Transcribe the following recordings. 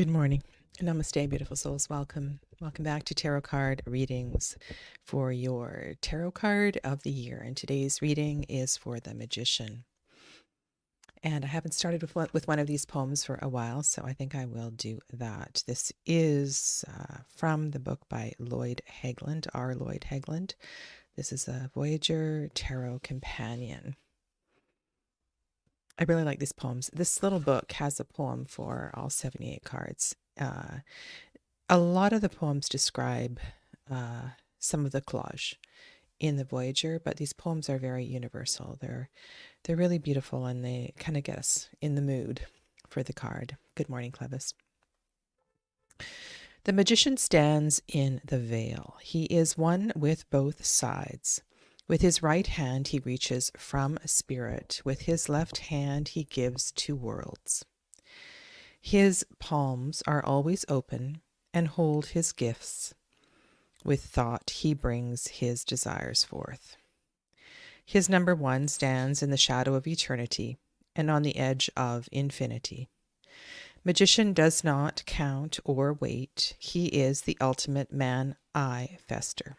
Good morning. Namaste, beautiful souls. Welcome. Welcome back to Tarot Card Readings for your Tarot card of the year. And today's reading is for The Magician. And I haven't started with one of these poems for a while, so I think I will do that. This is from the book by Lloyd Hegland, R. Lloyd Hegland. This is a Voyager Tarot Companion. I really like these poems. This little book has a poem for all 78 cards. A lot of the poems describe some of the collage in the Voyager, but these poems are very universal. They're really beautiful, and they kind of get us in the mood for the card. Good morning, Clevis. The magician stands in the veil. He is one with both sides. With his right hand he reaches from spirit. With his left hand he gives to worlds. His palms are always open and hold his gifts. With thought he brings his desires forth. His number 1 stands in the shadow of eternity and on the edge of infinity. Magician does not count or wait. He is the ultimate man-I fester.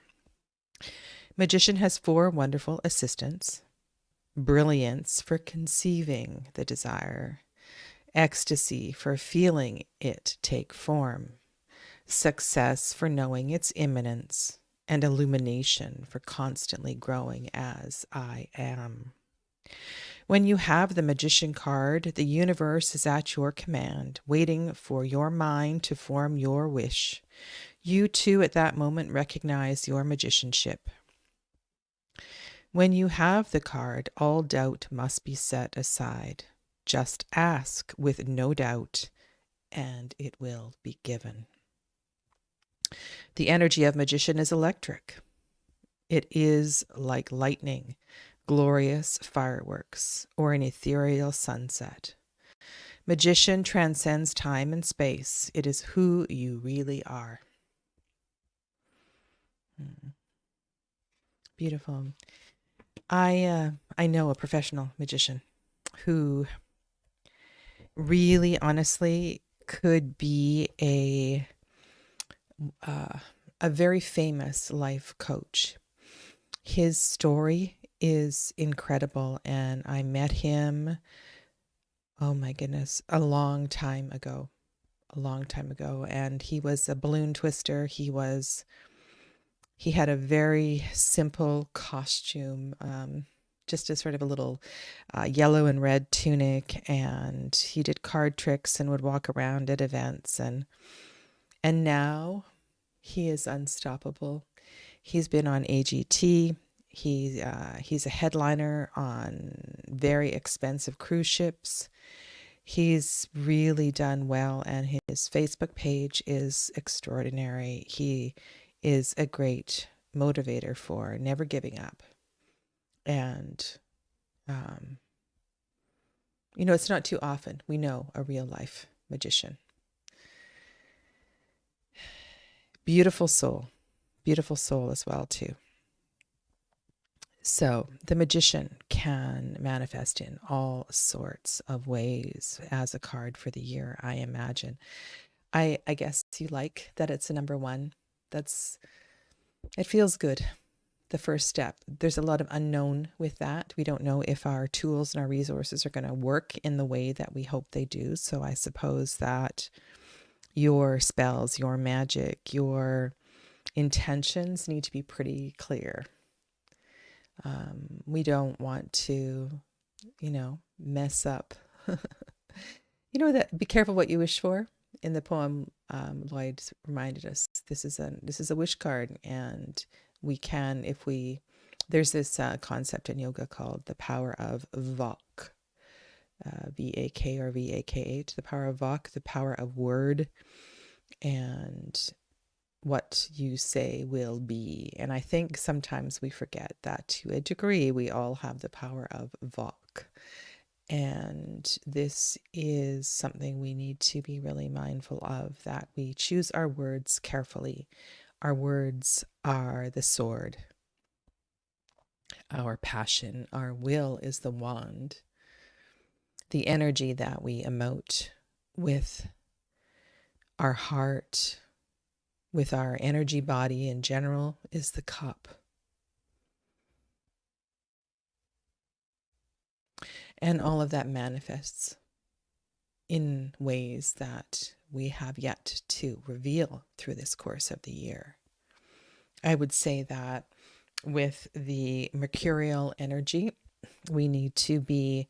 Magician has 4 wonderful assistants. Brilliance for conceiving the desire. Ecstasy for feeling it take form. Success for knowing its imminence. And illumination for constantly growing as I am. When you have the Magician card, the universe is at your command, waiting for your mind to form your wish. You too at that moment recognize your magicianship. When you have the card, all doubt must be set aside. Just ask with no doubt, and it will be given. The energy of Magician is electric. It is like lightning, glorious fireworks, or an ethereal sunset. Magician transcends time and space. It is who you really are. Beautiful. I know a professional magician who really honestly could be a very famous life coach. His story is incredible, and I met him, oh my goodness, a long time ago, and he was a balloon twister. He had a very simple costume, just a sort of a little yellow and red tunic, and he did card tricks and would walk around at events, and now he is unstoppable. He's been on AGT. He's a headliner on very expensive cruise ships. He's really done well, and his Facebook page is extraordinary. He is a great motivator for never giving up. And, it's not too often we know a real life magician. Beautiful soul as well, too. So the magician can manifest in all sorts of ways as a card for the year, I imagine. I guess you like that it's a number 1. It feels good. The first step. There's a lot of unknown with that. We don't know if our tools and our resources are going to work in the way that we hope they do. So I suppose that your spells, your magic, your intentions need to be pretty clear. We don't want to, mess up. That be careful what you wish for. In the poem, Lloyd reminded us this is a wish card, and we can, there's this concept in yoga called the power of Vak, V-A-K or V-A-K-H, the power of Vak, the power of word, and what you say will be. And I think sometimes we forget that to a degree we all have the power of Vak. And this is something we need to be really mindful of, that we choose our words carefully. Our words are the sword. Our passion, our will is the wand. The energy that we emote with our heart, with our energy body in general, is the cup. And all of that manifests in ways that we have yet to reveal through this course of the year. I would say that with the mercurial energy, we need to be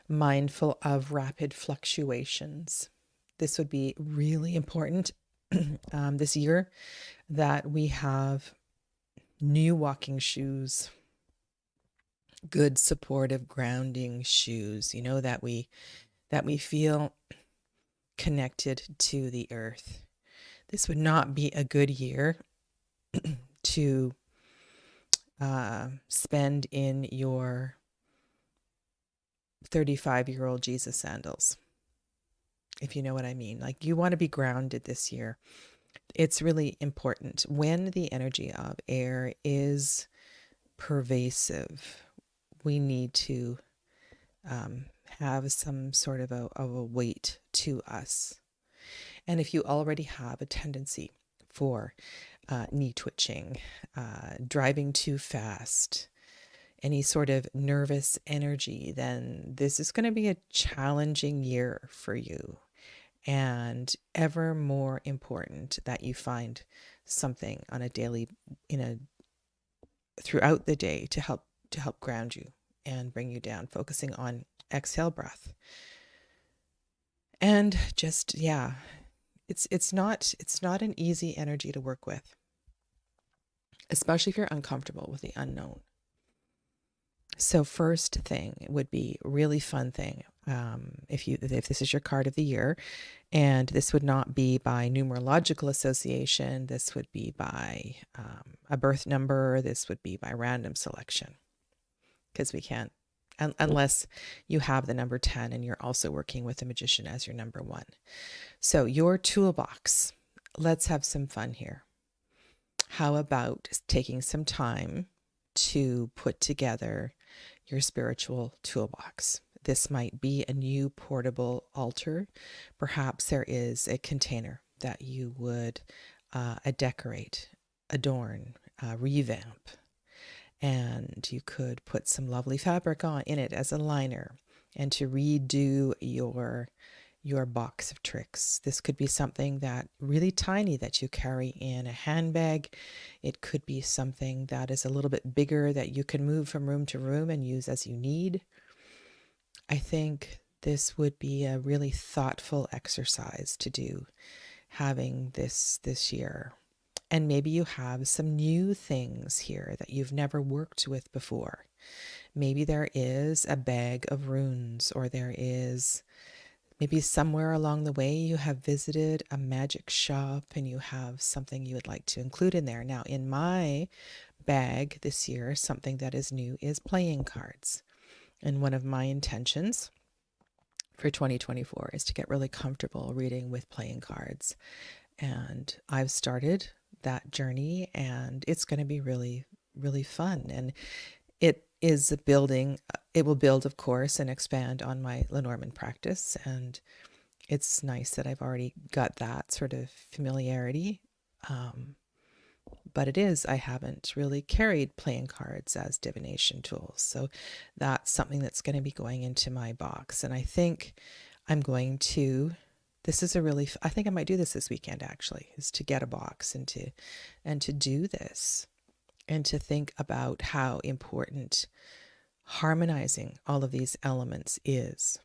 mindful of rapid fluctuations. This would be really important this year, that we have new walking shoes, good supportive grounding shoes, that we feel connected to the earth. This would not be a good year to spend in your 35-year-old Jesus sandals, if you know what I mean. Like, you want to be grounded this year. It's really important when the energy of air is pervasive. We need to have some sort of a weight to us. And if you already have a tendency for knee twitching, driving too fast, any sort of nervous energy, then this is going to be a challenging year for you. And ever more important that you find something on a daily, throughout the day to help ground you and bring you down, focusing on exhale breath. And just, it's not an easy energy to work with, especially if you're uncomfortable with the unknown. So first thing would be really fun thing. If this is your card of the year, and this would not be by numerological association, this would be by a birth number, this would be by random selection, because we can't, unless you have the number 10 and you're also working with the magician as your number 1. So your toolbox, let's have some fun here. How about taking some time to put together your spiritual toolbox? This might be a new portable altar. Perhaps there is a container that you would decorate, adorn, revamp. And you could put some lovely fabric in it as a liner, and to redo your box of tricks. This could be something that really tiny that you carry in a handbag. It could be something that is a little bit bigger that you can move from room to room and use as you need. I think this would be a really thoughtful exercise to do, having this year. And maybe you have some new things here that you've never worked with before. Maybe there is a bag of runes, or there is maybe somewhere along the way you have visited a magic shop and you have something you would like to include in there. Now, in my bag this year, something that is new is playing cards. And one of my intentions for 2024 is to get really comfortable reading with playing cards. And I've started that journey, and it's going to be really, really fun. And it is building, it will build, of course, and expand on my Lenormand practice. And it's nice that I've already got that sort of familiarity. But I haven't really carried playing cards as divination tools. So that's something that's going to be going into my box. And I think I'm going to, I think I might do this weekend actually, is to get a box and to do this, and to think about how important harmonizing all of these elements is.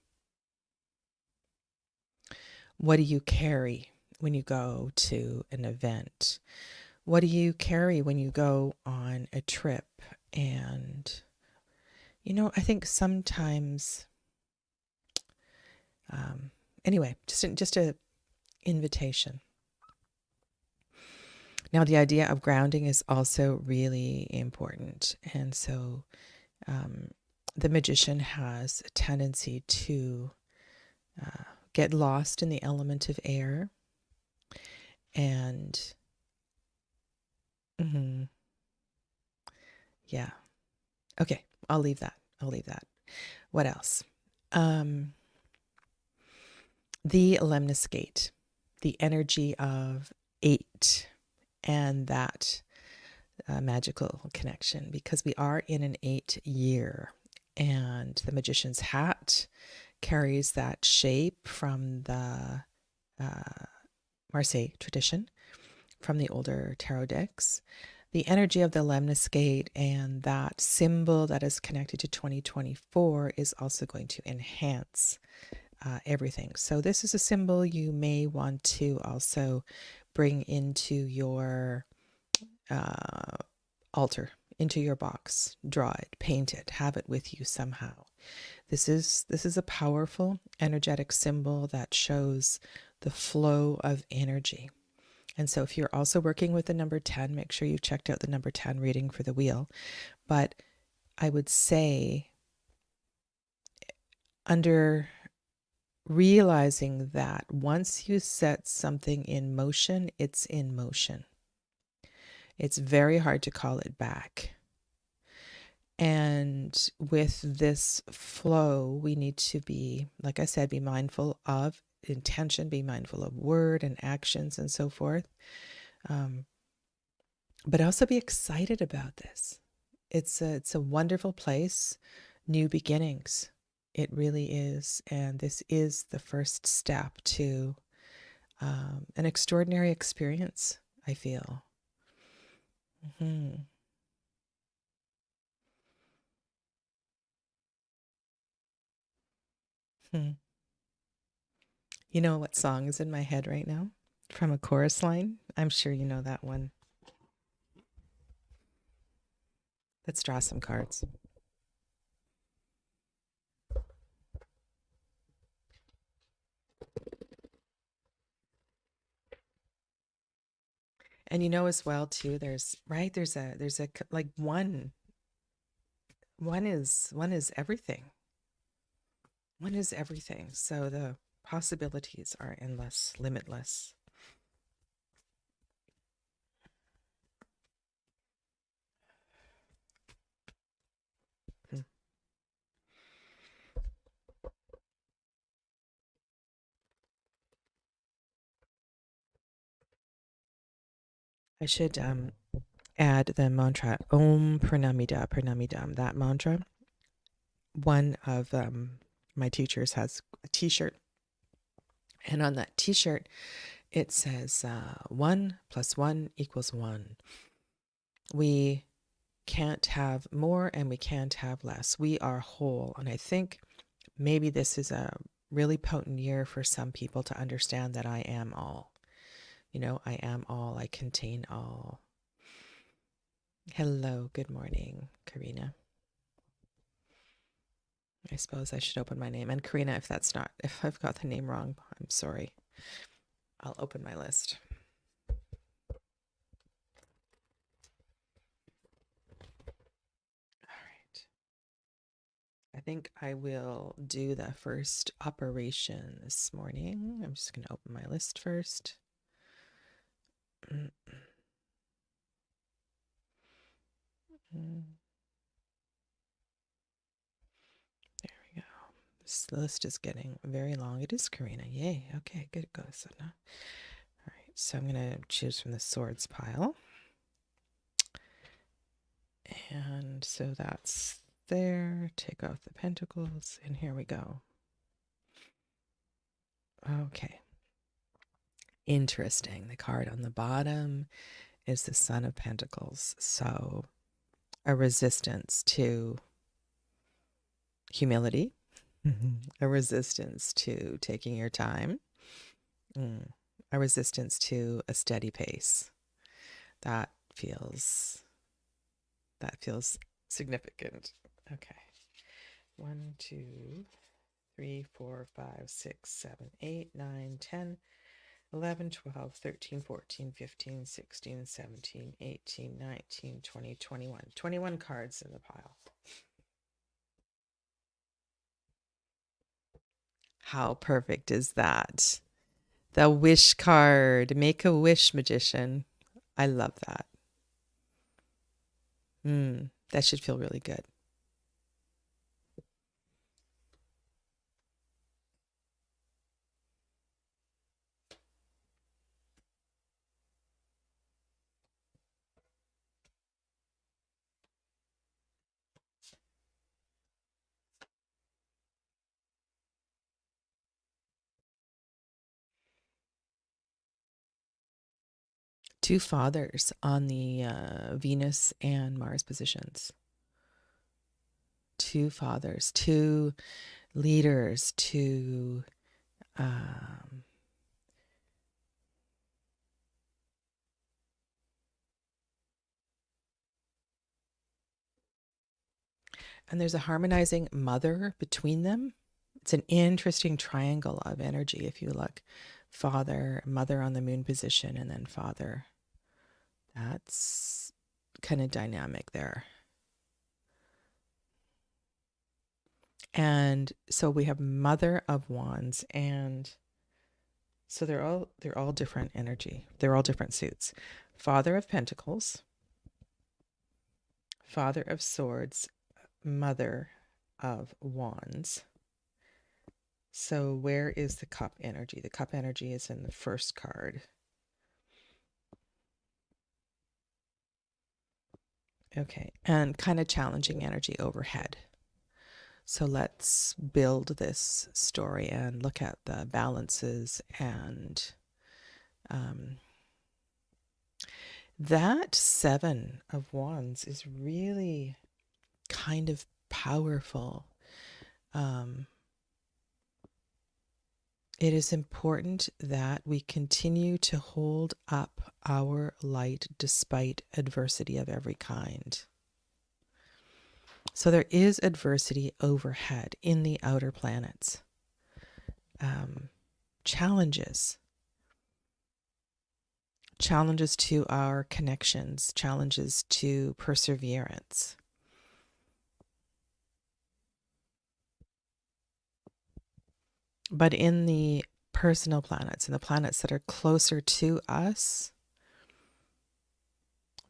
What do you carry when you go to an event? What do you carry when you go on a trip? And, I think sometimes, anyway, just a invitation. Now, the idea of grounding is also really important. And so the magician has a tendency to get lost in the element of air. And yeah. Okay, I'll leave that. What else? The lemniscate. the energy of 8 and that magical connection, because we are in an 8 year, and the magician's hat carries that shape from the Marseille tradition, from the older tarot decks. The energy of the lemniscate and that symbol that is connected to 2024 is also going to enhance everything. So this is a symbol you may want to also bring into your altar, into your box, draw it, paint it, have it with you somehow. This is a powerful energetic symbol that shows the flow of energy. And so if you're also working with the number 10, make sure you checked out the number 10 reading for the wheel. But I would say, under realizing that once you set something in motion, it's in motion. It's very hard to call it back. And with this flow, we need to be, like I said, be mindful of intention, be mindful of word and actions and so forth. But also be excited about this. It's a wonderful place, new beginnings. It really is. And this is the first step to an extraordinary experience, I feel. Mm-hmm. Hmm. You know what song is in my head right now? From a chorus line? I'm sure you know that one. Let's draw some cards. And you know as well too, there's a like one is everything. One is everything. So the possibilities are endless, limitless. Hmm. I should add the mantra Om Pranamida Pranamidam. That mantra. One of my teachers has a T-shirt, and on that T-shirt it says 1 + 1 = 1. We can't have more and we can't have less. We are whole, and I think maybe this is a really potent year for some people to understand that I am all. You know, I am all. I contain all. Hello, good morning, Karina. I suppose I should open my name. And Karina, if I've got the name wrong, I'm sorry. I'll open my list. All right. I think I will do the first operation this morning. I'm just going to open my list first. There we go. This list is getting very long. It is Karina. Yay. Okay, good. Go, Sadhana. All right. So I'm going to choose from the swords pile. And so that's there. Take off the pentacles. And here we go. Okay. Interesting. The card on the bottom is the Son of Pentacles. So a resistance to humility, a resistance to taking your time, a resistance to a steady pace. That feels significant. Okay. 1, 2, 3, 4, 5, 6, 7, 8, 9, 10, 11, 12, 13, 14, 15, 16, 17, 18, 19, 20, 21. 21 cards in the pile. How perfect is that? The wish card. Make a wish, magician. I love that. That should feel really good. Two fathers on the Venus and Mars positions. Two fathers, two leaders, two and there's a harmonizing mother between them. It's an interesting triangle of energy if you look. Father, mother on the moon position, and then father. That's kind of dynamic there. And so we have Mother of Wands, and so they're all different energy. They're all different suits. Father of Pentacles, Father of Swords, Mother of Wands. So where is the cup energy? The cup energy is in the first card. Okay, and kind of challenging energy overhead. So let's build this story and look at the balances and that Seven of Wands is really kind of powerful. It is important that we continue to hold up our light despite adversity of every kind. So there is adversity overhead in the outer planets. Challenges to our connections, challenges to perseverance. But in the personal planets, in the planets that are closer to us,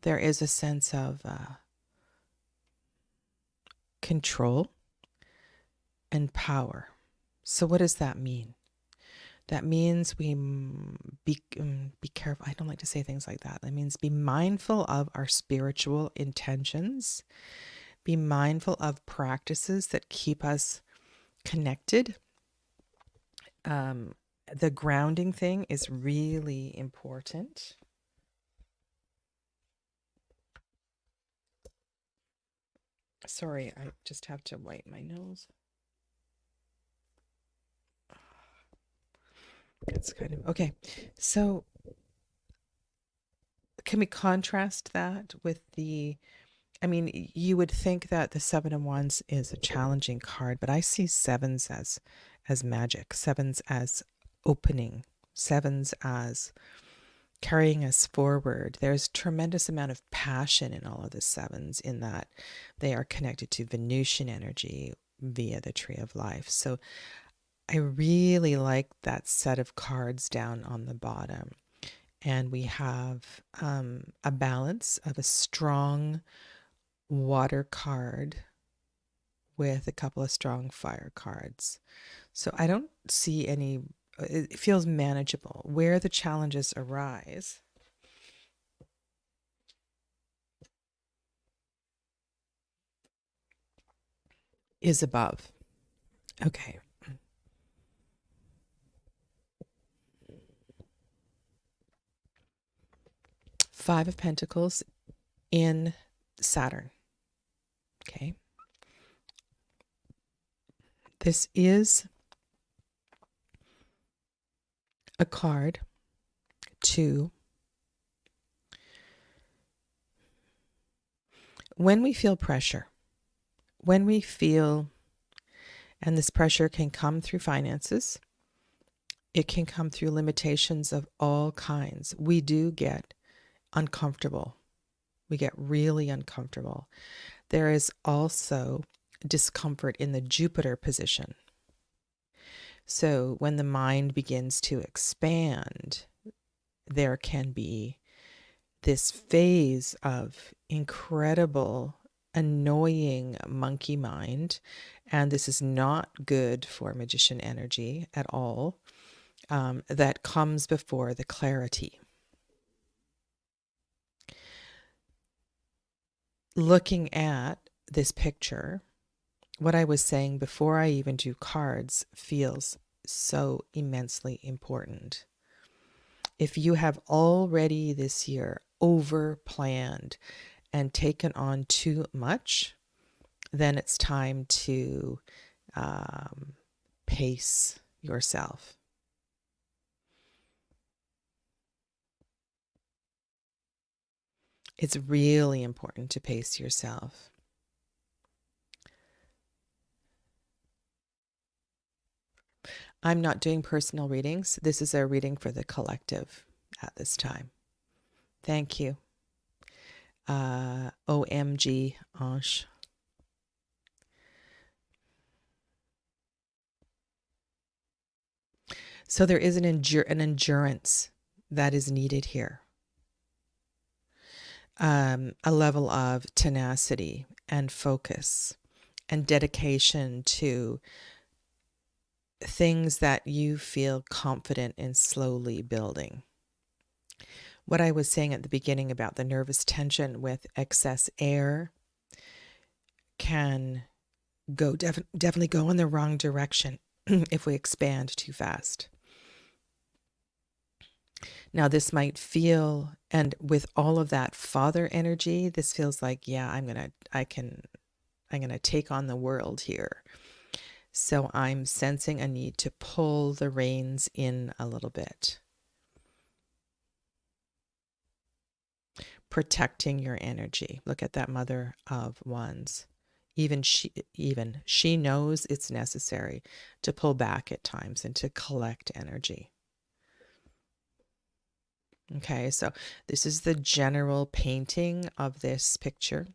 there is a sense of control and power. So what does that mean? That means we be careful. I don't like to say things like that. That means be mindful of our spiritual intentions. Be mindful of practices that keep us connected. The grounding thing is really important. Sorry, I just have to wipe my nose. It's kind of okay. So can we contrast that with I mean, you would think that the Seven of Wands is a challenging card, but I see sevens as magic, sevens as opening, sevens as carrying us forward. There's tremendous amount of passion in all of the sevens, in that they are connected to Venusian energy via the Tree of Life. So I really like that set of cards down on the bottom. And we have a balance of a strong water card with a couple of strong fire cards. So I don't see any, it feels manageable. Where the challenges arise is above. Okay. Five of Pentacles in Saturn. Okay. This is a card to, when we feel pressure, when we feel, and this pressure can come through finances, it can come through limitations of all kinds. We do get uncomfortable. We get really uncomfortable. There is also discomfort in the Jupiter position. So when the mind begins to expand, there can be this phase of incredible, annoying monkey mind. And this is not good for magician energy at all. That comes before the clarity. Looking at this picture, what I was saying before I even do cards feels so immensely important. If you have already this year over planned and taken on too much, then it's time to pace yourself. It's really important to pace yourself. I'm not doing personal readings. This is a reading for the collective at this time. Thank you. OMG, Ange. So there is an endurance that is needed here. A level of tenacity and focus and dedication to things that you feel confident in slowly building. What I was saying at the beginning about the nervous tension with excess air can go definitely go in the wrong direction if we expand too fast. Now this might feel, and with all of that father energy, this feels like, yeah, I'm going to take on the world here. So I'm sensing a need to pull the reins in a little bit. Protecting your energy. Look at that Mother of Wands. Even she knows it's necessary to pull back at times and to collect energy. Okay, so this is the general painting of this picture,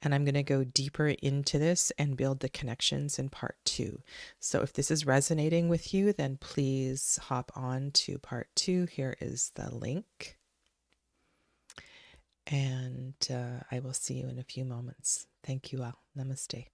and I'm going to go deeper into this and build the connections in part 2. So if this is resonating with you, then please hop on to part 2. Here is the link. And I will see you in a few moments. Thank you all. Namaste.